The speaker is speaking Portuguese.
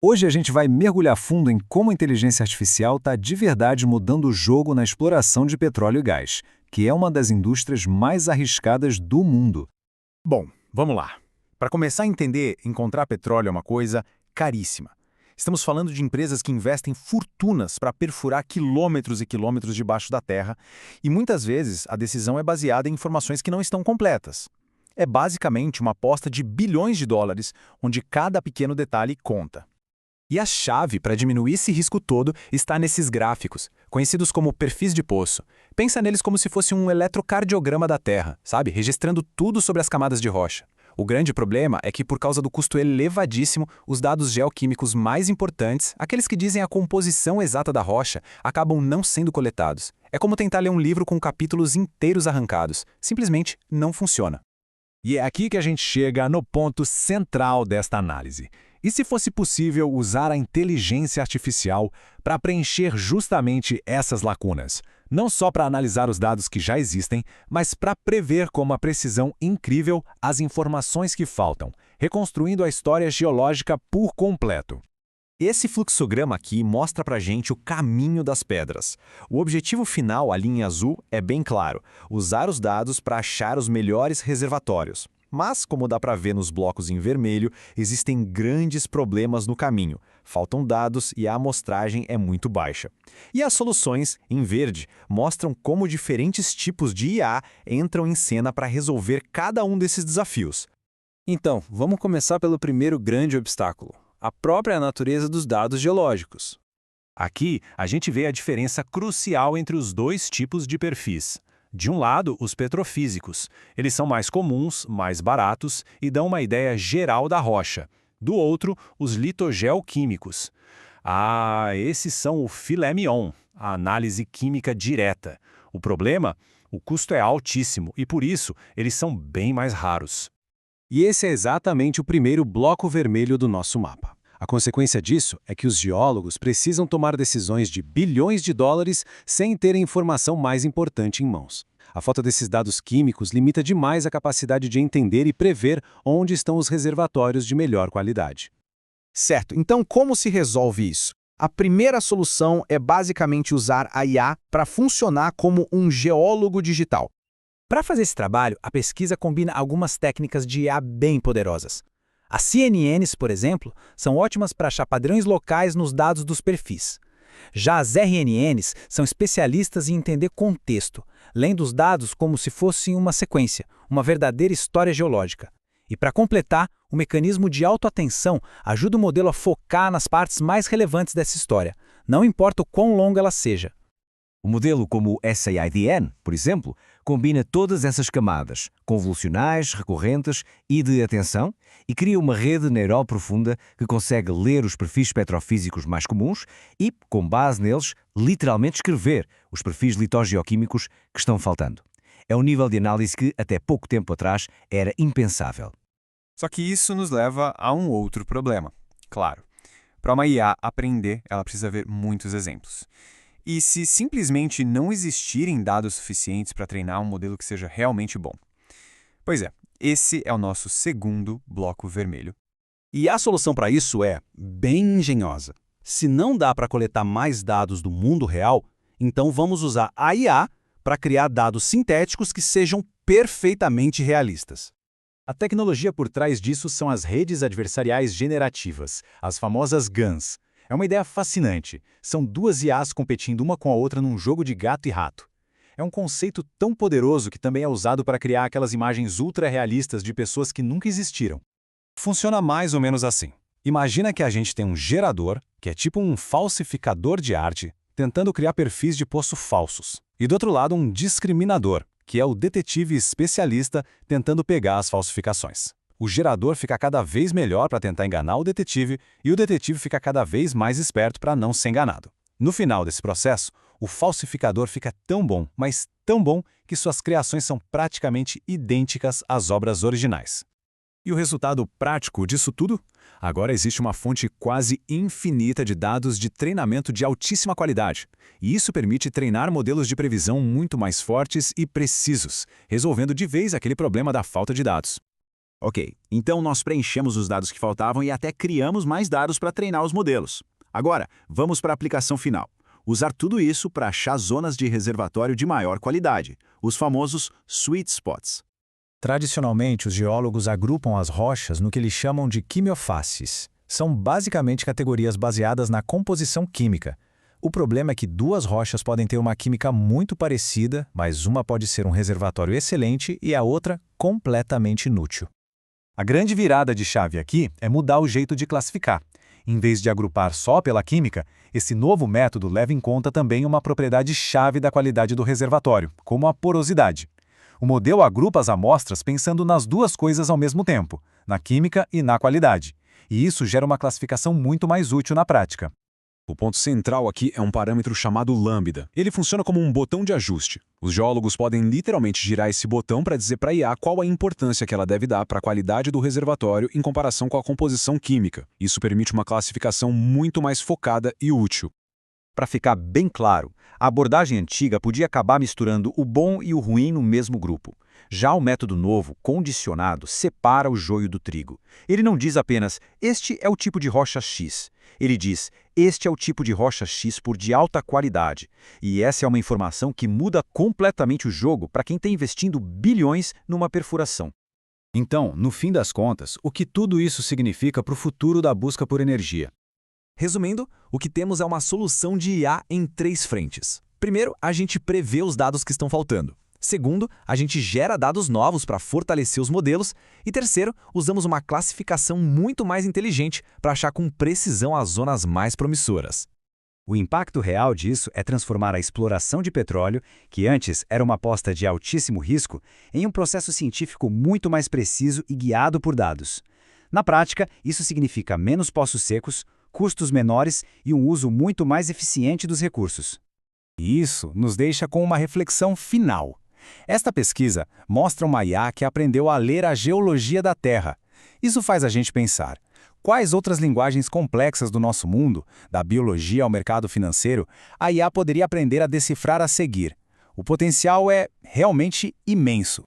Hoje a gente vai mergulhar fundo em como a inteligência artificial está de verdade mudando o jogo na exploração de petróleo e gás, que é uma das indústrias mais arriscadas do mundo. Bom, vamos lá. Para começar a entender, encontrar petróleo é uma coisa caríssima. Estamos falando de empresas que investem fortunas para perfurar quilômetros e quilômetros debaixo da terra, e muitas vezes a decisão é baseada em informações que não estão completas. É basicamente uma aposta de bilhões de dólares, onde cada pequeno detalhe conta. E a chave para diminuir esse risco todo está nesses gráficos, conhecidos como perfis de poço. Pensa neles como se fosse um eletrocardiograma da Terra, sabe? Registrando tudo sobre as camadas de rocha. O grande problema é que, por causa do custo elevadíssimo, os dados geoquímicos mais importantes, aqueles que dizem a composição exata da rocha, acabam não sendo coletados. É como tentar ler um livro com capítulos inteiros arrancados. Simplesmente não funciona. E é aqui que a gente chega no ponto central desta análise. E se fosse possível usar a inteligência artificial para preencher justamente essas lacunas? Não só para analisar os dados que já existem, mas para prever com uma precisão incrível as informações que faltam, reconstruindo a história geológica por completo. Esse fluxograma aqui mostra pra gente o caminho das pedras. O objetivo final, a linha azul, é bem claro: usar os dados para achar os melhores reservatórios. Mas, como dá para ver nos blocos em vermelho, existem grandes problemas no caminho. Faltam dados e a amostragem é muito baixa. E as soluções, em verde, mostram como diferentes tipos de IA entram em cena para resolver cada um desses desafios. Então, vamos começar pelo primeiro grande obstáculo: a própria natureza dos dados geológicos. Aqui, a gente vê a diferença crucial entre os dois tipos de perfis. De um lado, os petrofísicos. Eles são mais comuns, mais baratos e dão uma ideia geral da rocha. Do outro, os litogeoquímicos. Esses são o filé mignon, a análise química direta. O problema? O custo é altíssimo e, por isso, eles são bem mais raros. E esse é exatamente o primeiro bloco vermelho do nosso mapa. A consequência disso é que os geólogos precisam tomar decisões de bilhões de dólares sem terem informação mais importante em mãos. A falta desses dados químicos limita demais a capacidade de entender e prever onde estão os reservatórios de melhor qualidade. Certo, então como se resolve isso? A primeira solução é basicamente usar a IA para funcionar como um geólogo digital. Para fazer esse trabalho, a pesquisa combina algumas técnicas de IA bem poderosas. As CNNs, por exemplo, são ótimas para achar padrões locais nos dados dos perfis. Já as RNNs são especialistas em entender contexto, lendo os dados como se fosse uma sequência, uma verdadeira história geológica. E para completar, o mecanismo de autoatenção ajuda o modelo a focar nas partes mais relevantes dessa história, não importa o quão longa ela seja. O modelo como o SAIDN, por exemplo, combina todas essas camadas, convolucionais, recorrentes e de atenção, e cria uma rede neural profunda que consegue ler os perfis petrofísicos mais comuns e, com base neles, literalmente escrever os perfis litogeoquímicos que estão faltando. É um nível de análise que, até pouco tempo atrás, era impensável. Só que isso nos leva a um outro problema. Claro, para uma IA aprender, ela precisa ver muitos exemplos. E se simplesmente não existirem dados suficientes para treinar um modelo que seja realmente bom? Pois é, esse é o nosso segundo bloco vermelho. E a solução para isso é bem engenhosa. Se não dá para coletar mais dados do mundo real, então vamos usar a IA para criar dados sintéticos que sejam perfeitamente realistas. A tecnologia por trás disso são as redes adversariais generativas, as famosas GANs. É uma ideia fascinante. São duas IAs competindo uma com a outra num jogo de gato e rato. É um conceito tão poderoso que também é usado para criar aquelas imagens ultra-realistas de pessoas que nunca existiram. Funciona mais ou menos assim. Imagina que a gente tem um gerador, que é tipo um falsificador de arte, tentando criar perfis de poço falsos. E do outro lado, um discriminador, que é o detetive especialista tentando pegar as falsificações. O gerador fica cada vez melhor para tentar enganar o detetive e o detetive fica cada vez mais esperto para não ser enganado. No final desse processo, o falsificador fica tão bom, mas tão bom, que suas criações são praticamente idênticas às obras originais. E o resultado prático disso tudo? Agora existe uma fonte quase infinita de dados de treinamento de altíssima qualidade. E isso permite treinar modelos de previsão muito mais fortes e precisos, resolvendo de vez aquele problema da falta de dados. Ok, então nós preenchemos os dados que faltavam e até criamos mais dados para treinar os modelos. Agora, vamos para a aplicação final. Usar tudo isso para achar zonas de reservatório de maior qualidade, os famosos sweet spots. Tradicionalmente, os geólogos agrupam as rochas no que eles chamam de quimiofaces. São basicamente categorias baseadas na composição química. O problema é que duas rochas podem ter uma química muito parecida, mas uma pode ser um reservatório excelente e a outra completamente inútil. A grande virada de chave aqui é mudar o jeito de classificar. Em vez de agrupar só pela química, esse novo método leva em conta também uma propriedade-chave da qualidade do reservatório, como a porosidade. O modelo agrupa as amostras pensando nas duas coisas ao mesmo tempo, na química e na qualidade. E isso gera uma classificação muito mais útil na prática. O ponto central aqui é um parâmetro chamado lambda. Ele funciona como um botão de ajuste. Os geólogos podem literalmente girar esse botão para dizer para a IA qual a importância que ela deve dar para a qualidade do reservatório em comparação com a composição química. Isso permite uma classificação muito mais focada e útil. Para ficar bem claro, a abordagem antiga podia acabar misturando o bom e o ruim no mesmo grupo. Já o método novo, condicionado, separa o joio do trigo. Ele não diz apenas, este é o tipo de rocha X. Ele diz, este é o tipo de rocha X por de alta qualidade. E essa é uma informação que muda completamente o jogo para quem está investindo bilhões numa perfuração. Então, no fim das contas, o que tudo isso significa para o futuro da busca por energia? Resumindo, o que temos é uma solução de IA em 3 frentes. Primeiro, a gente prevê os dados que estão faltando. Segundo, a gente gera dados novos para fortalecer os modelos. E terceiro, usamos uma classificação muito mais inteligente para achar com precisão as zonas mais promissoras. O impacto real disso é transformar a exploração de petróleo, que antes era uma aposta de altíssimo risco, em um processo científico muito mais preciso e guiado por dados. Na prática, isso significa menos poços secos, custos menores e um uso muito mais eficiente dos recursos. E isso nos deixa com uma reflexão final. Esta pesquisa mostra uma IA que aprendeu a ler a geologia da Terra. Isso faz a gente pensar, quais outras linguagens complexas do nosso mundo, da biologia ao mercado financeiro, a IA poderia aprender a decifrar a seguir? O potencial é realmente imenso.